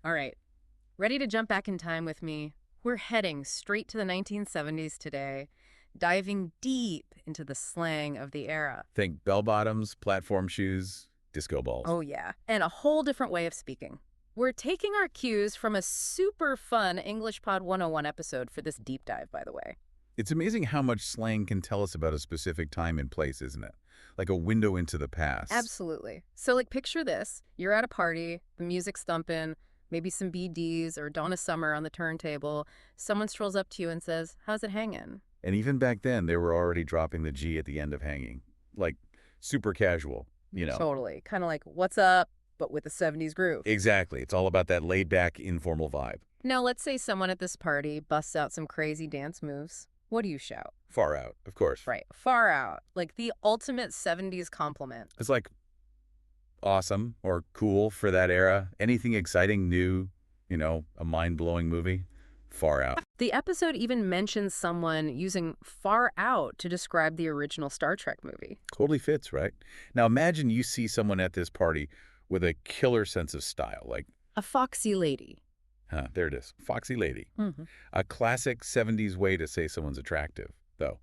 All right. Ready to jump back in time with me? We're heading straight to the 1970s today, diving deep into the slang of the era. Think bell-bottoms, platform shoes, disco balls. Oh, yeah. And a whole different way of speaking. We're taking our cues from a super fun English Pod 101 episode for this deep dive, by the way. It's amazing how much slang can tell us about a specific time and place, isn't it? Like a window into the past. Absolutely. So, picture this. You're at a party, the music's thumping, maybe some BDs or Donna Summer on the turntable. Someone strolls up to you and says, "How's it hanging?" And even back then, they were already dropping the G at the end of hanging. Like, super casual, you know. Totally. Kind of like, "What's up?" but with a 70s groove. Exactly. It's all about that laid-back, informal vibe. Now, let's say someone at this party busts out some crazy dance moves. What do you shout? Far out, of course. Right. Far out. Like the ultimate 70s compliment. It's like awesome or cool for that era. Anything exciting, new, a mind-blowing movie, far out. The episode even mentions someone using far out to describe the original Star Trek movie. Totally fits, right? Now imagine you see someone at this party with a killer sense of style, like, A foxy lady. there it is, foxy lady. Mm-hmm. A classic 70s way to say someone's attractive, though.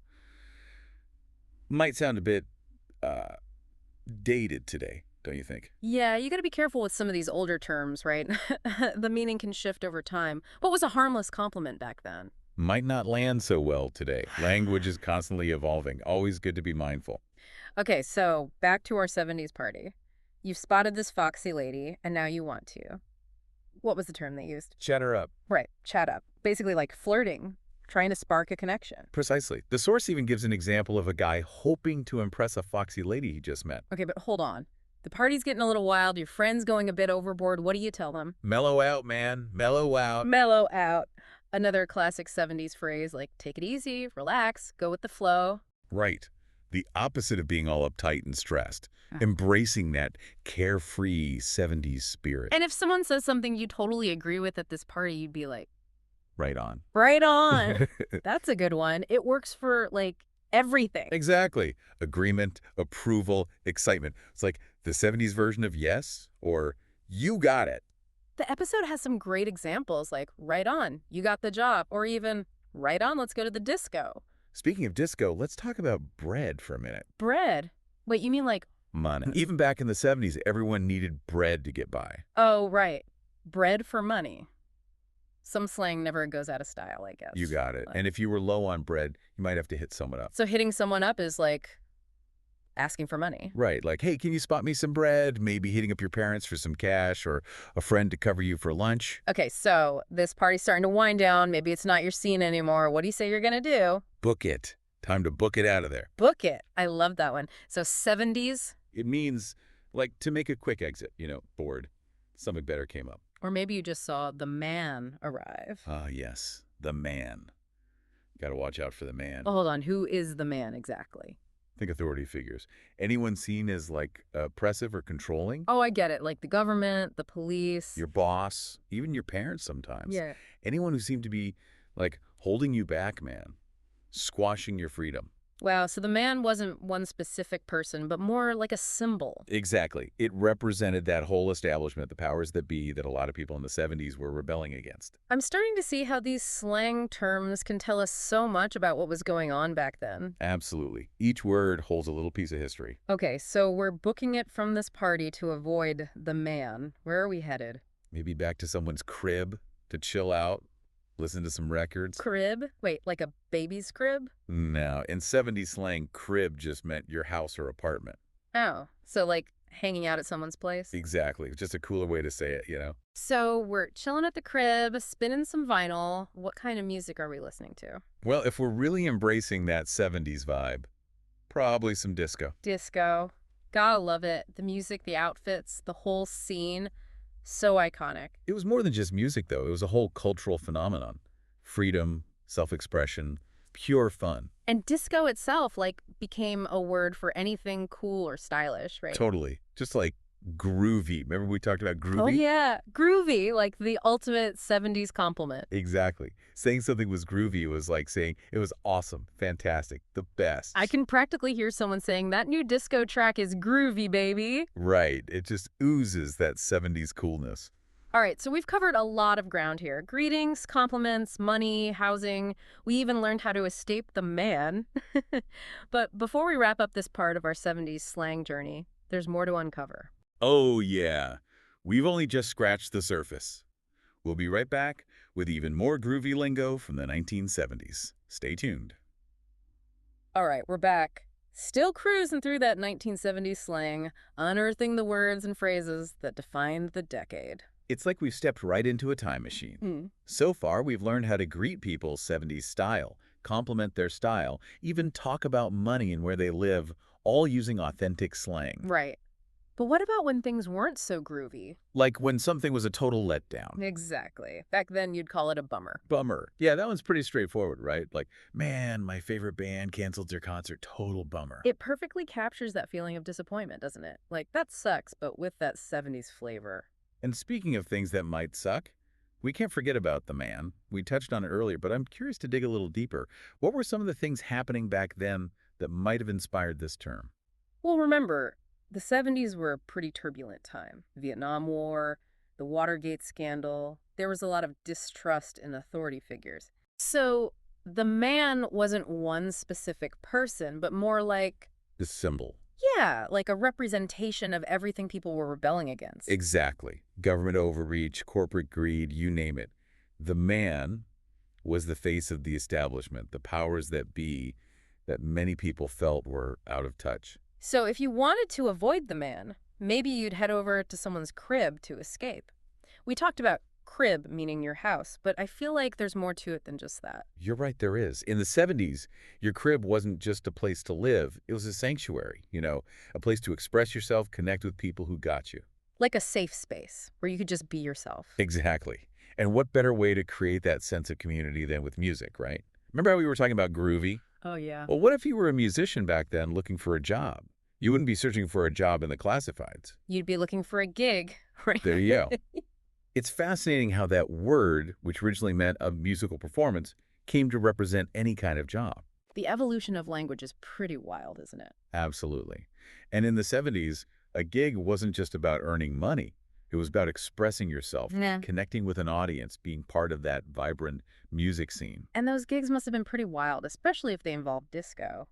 Might sound a bit dated today, don't you think? Yeah, you got to be careful with some of these older terms, right? The meaning can shift over time. What was a harmless compliment back then? Might not land so well today. Language is constantly evolving. Always good to be mindful. Okay, so back to our 70s party. You've spotted this foxy lady, and now you want to. What was the term they used? Chat her up. Right, chat up. Basically like flirting, trying to spark a connection. Precisely. The source even gives an example of a guy hoping to impress a foxy lady he just met. Okay, but hold on. The party's getting a little wild, your friend's going a bit overboard. What do you tell them? Mellow out, man. Mellow out. Mellow out. Another classic 70s phrase like take it easy, relax, go with the flow. Right. The opposite of being all uptight and stressed. Oh. Embracing that carefree 70s spirit. And if someone says something you totally agree with at this party, you'd be like, Right on. right on. That's a good one. It works for, everything. Exactly. Agreement, approval, excitement. It's like the 70s version of yes or you got it. The episode has some great examples like, right on, you got the job, or even, right on, let's go to the disco. Speaking of disco, let's talk about bread for a minute. Bread? Wait, you mean like, Money. Even back in the 70s, everyone needed bread to get by. oh, right, bread for money. Some slang never goes out of style, I guess. You got it. And if you were low on bread, you might have to hit someone up. So hitting someone up is like asking for money. Right, like, hey, can you spot me some bread? Maybe hitting up your parents for some cash or a friend to cover you for lunch. Okay, so this party's starting to wind down. Maybe it's not your scene anymore. What do you say you're going to do? Book it. Time to book it out of there. Book it. I love that one. So 70s, It means, like, to make a quick exit, bored. Something better came up. or maybe you just saw the man arrive. Ah, yes, the man. Got to watch out for the man. Oh, hold on. Who is the man exactly? Think authority figures. Anyone seen as, like, oppressive or controlling? Oh, I get it. Like the government, the police. Your boss, even your parents sometimes. Yeah. Anyone who seemed to be, like, holding you back, man. Squashing your freedom. Wow, so the man wasn't one specific person, but more like a symbol. Exactly. It represented that whole establishment, the powers that be, that a lot of people in the 70s were rebelling against. I'm starting to see how these slang terms can tell us so much about what was going on back then. Absolutely. Each word holds a little piece of history. Okay, so we're booking it from this party to avoid the man. Where are we headed? Maybe back to someone's crib to chill out, listen to some records. Crib? Wait, like a baby's crib? No, in 70s slang, crib just meant your house or apartment. Oh, so like hanging out at someone's place? Exactly. Just a cooler way to say it. So we're chilling at the crib, spinning some vinyl. What kind of music are we listening to? Well, if we're really embracing that 70s vibe, probably some disco. Disco. Gotta love it. The music, the outfits, the whole scene. So iconic. It was more than just music, though. It was a whole cultural phenomenon. Freedom, self-expression, pure fun. And disco itself, became a word for anything cool or stylish, right? Totally. Just like groovy. Remember we talked about groovy? Oh, yeah. Groovy, like the ultimate 70s compliment. Exactly. Saying something was groovy was like saying it was awesome, fantastic, the best. I can practically hear someone saying, that new disco track is groovy, baby. Right. It just oozes that 70s coolness. All right, so we've covered a lot of ground here. Greetings, compliments, money, housing. We even learned how to escape the man. But before we wrap up this part of our 70s slang journey, there's more to uncover. Oh, yeah. We've only just scratched the surface. We'll be right back with even more groovy lingo from the 1970s. Stay tuned. All right, we're back. Still cruising through that 1970s slang, unearthing the words and phrases that defined the decade. It's like we've stepped right into a time machine. Hmm. So far, we've learned how to greet people 70s style, compliment their style, even talk about money and where they live, all using authentic slang. Right. But what about when things weren't so groovy? Like when something was a total letdown. Exactly. Back then, you'd call it a bummer. Bummer. Yeah, that one's pretty straightforward, right? Like, man, my favorite band canceled their concert. Total bummer. It perfectly captures that feeling of disappointment, doesn't it? Like, that sucks, but with that 70s flavor. And speaking of things that might suck, we can't forget about the man. We touched on it earlier, but I'm curious to dig a little deeper. What were some of the things happening back then that might have inspired this term? Well, remember, the 70s were a pretty turbulent time. Vietnam War, the Watergate scandal. There was a lot of distrust in authority figures. So the man wasn't one specific person, but more like, The symbol. yeah, like a representation of everything people were rebelling against. Exactly. Government overreach, corporate greed, you name it. The man was the face of the establishment, the powers that be that many people felt were out of touch. So if you wanted to avoid the man, maybe you'd head over to someone's crib to escape. We talked about crib meaning your house, but I feel like there's more to it than just that. You're right, there is. In the 70s, your crib wasn't just a place to live. It was a sanctuary, a place to express yourself, connect with people who got you. Like a safe space where you could just be yourself. Exactly. And what better way to create that sense of community than with music, right? Remember how we were talking about groovy? Oh, yeah. Well, what if you were a musician back then looking for a job? You wouldn't be searching for a job in the classifieds. You'd be looking for a gig, right? There you go. It's fascinating how that word, which originally meant a musical performance, came to represent any kind of job. The evolution of language is pretty wild, isn't it? Absolutely. And in the 70s, a gig wasn't just about earning money. It was about expressing yourself, Yeah. connecting with an audience, being part of that vibrant music scene. And those gigs must have been pretty wild, especially if they involved disco.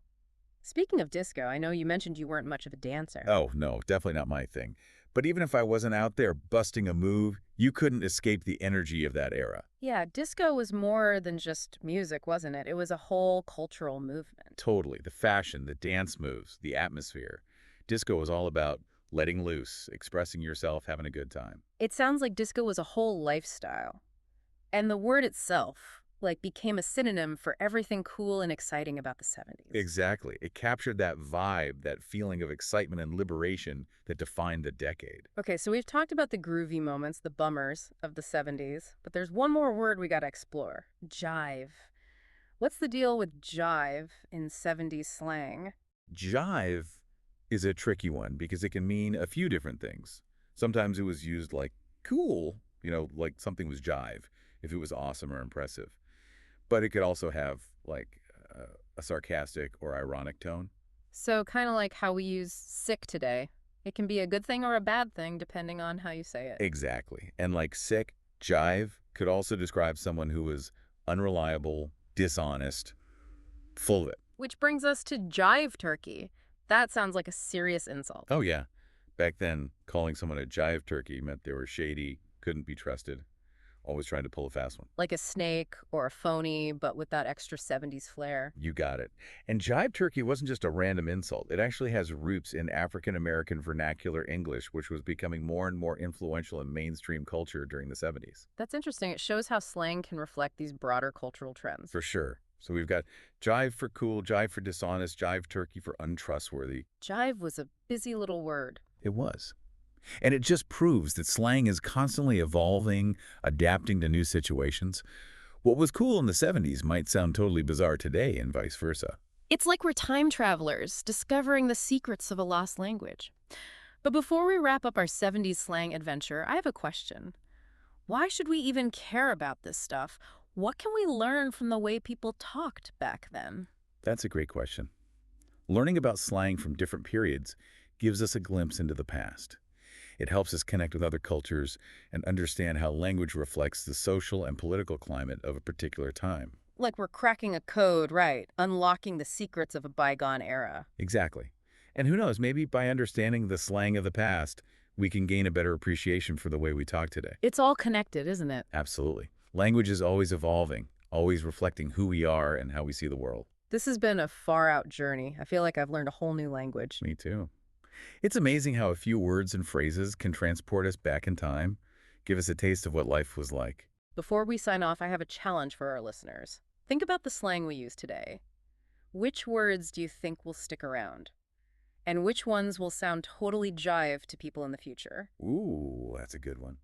Speaking of disco, I know you mentioned you weren't much of a dancer. Oh, no, definitely not my thing. But even if I wasn't out there busting a move, you couldn't escape the energy of that era. Yeah, disco was more than just music, wasn't it? It was a whole cultural movement. Totally. The fashion, the dance moves, the atmosphere. Disco was all about letting loose, expressing yourself, having a good time. It sounds like disco was a whole lifestyle. And the word itself, became a synonym for everything cool and exciting about the 70s. Exactly. It captured that vibe, that feeling of excitement and liberation that defined the decade. Okay, so we've talked about the groovy moments, the bummers of the 70s, but there's one more word we gotta explore. Jive. What's the deal with jive in 70s slang? Jive is a tricky one because it can mean a few different things. Sometimes it was used like cool, like something was jive, if it was awesome or impressive. But it could also have a sarcastic or ironic tone. So kind of like how we use sick today. It can be a good thing or a bad thing depending on how you say it. Exactly. And like sick, jive could also describe someone who was unreliable, dishonest, full of it. Which brings us to jive turkey. That sounds like a serious insult. Oh, yeah. Back then, calling someone a jive turkey meant they were shady, couldn't be trusted, always trying to pull a fast one. Like a snake or a phony, but with that extra 70s flair. You got it. And jive turkey wasn't just a random insult. It actually has roots in African-American vernacular English, which was becoming more and more influential in mainstream culture during the 70s. That's interesting. It shows how slang can reflect these broader cultural trends. For sure. So we've got jive for cool, jive for dishonest, jive turkey for untrustworthy. Jive was a busy little word. It was. And it just proves that slang is constantly evolving, adapting to new situations. What was cool in the 70s might sound totally bizarre today and vice versa. It's like we're time travelers, discovering the secrets of a lost language. But before we wrap up our 70s slang adventure, I have a question. Why should we even care about this stuff? What can we learn from the way people talked back then? That's a great question. Learning about slang from different periods gives us a glimpse into the past. It helps us connect with other cultures and understand how language reflects the social and political climate of a particular time. Like we're cracking a code, right? Unlocking the secrets of a bygone era. Exactly. And who knows, maybe by understanding the slang of the past, we can gain a better appreciation for the way we talk today. It's all connected, isn't it? Absolutely. Language is always evolving, always reflecting who we are and how we see the world. This has been a far-out journey. I feel like I've learned a whole new language. Me too. It's amazing how a few words and phrases can transport us back in time, give us a taste of what life was like. Before we sign off, I have a challenge for our listeners. Think about the slang we use today. Which words do you think will stick around? And which ones will sound totally jive to people in the future? Ooh, that's a good one.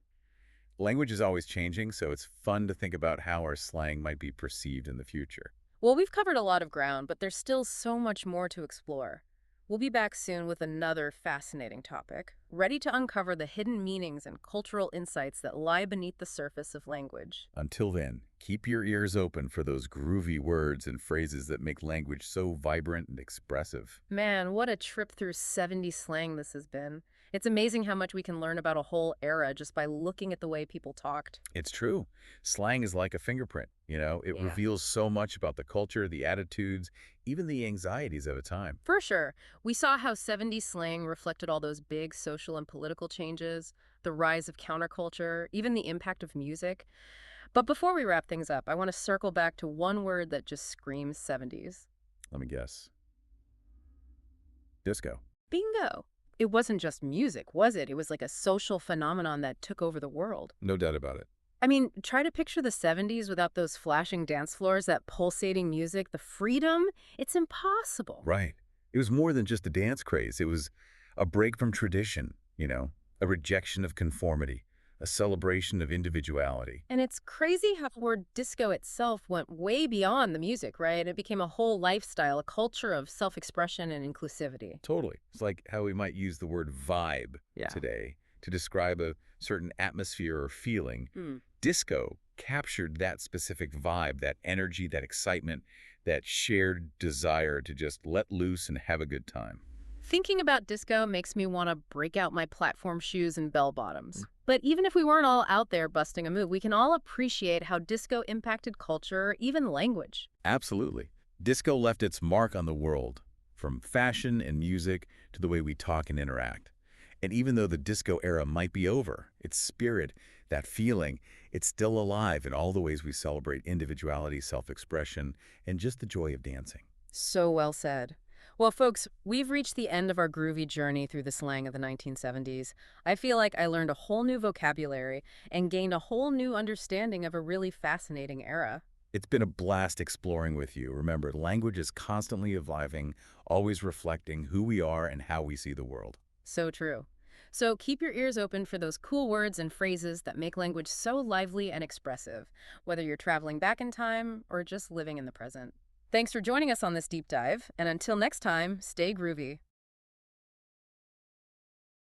Language is always changing, so it's fun to think about how our slang might be perceived in the future. Well, we've covered a lot of ground, but there's still so much more to explore. We'll be back soon with another fascinating topic, ready to uncover the hidden meanings and cultural insights that lie beneath the surface of language. Until then, keep your ears open for those groovy words and phrases that make language so vibrant and expressive. Man, what a trip through 70 slang this has been. It's amazing how much we can learn about a whole era just by looking at the way people talked. It's true. Slang is like a fingerprint, It Yeah. reveals so much about the culture, the attitudes, even the anxieties of a time. For sure. We saw how 70s slang reflected all those big social and political changes, the rise of counterculture, even the impact of music. But before we wrap things up, I want to circle back to one word that just screams 70s. Let me guess. Disco. Bingo. It wasn't just music, was it? It was like a social phenomenon that took over the world. No doubt about it. I mean, try to picture the 70s without those flashing dance floors, that pulsating music, the freedom. It's impossible. Right. It was more than just a dance craze. It was a break from tradition, a rejection of conformity, a celebration of individuality. And it's crazy how the word disco itself went way beyond the music, right? It became a whole lifestyle, a culture of self-expression and inclusivity. Totally. It's like how we might use the word vibe Yeah. today to describe a certain atmosphere or feeling. Hmm. Disco captured that specific vibe, that energy, that excitement, that shared desire to just let loose and have a good time. Thinking about disco makes me want to break out my platform shoes and bell bottoms. But even if we weren't all out there busting a move, we can all appreciate how disco impacted culture, even language. Absolutely. Disco left its mark on the world, from fashion and music to the way we talk and interact. And even though the disco era might be over, its spirit, that feeling, it's still alive in all the ways we celebrate individuality, self-expression, and just the joy of dancing. So well said. Well, folks, we've reached the end of our groovy journey through the slang of the 1970s. I feel like I learned a whole new vocabulary and gained a whole new understanding of a really fascinating era. It's been a blast exploring with you. Remember, language is constantly evolving, always reflecting who we are and how we see the world. So true. So keep your ears open for those cool words and phrases that make language so lively and expressive, whether you're traveling back in time or just living in the present. Thanks for joining us on this deep dive, and until next time, stay groovy.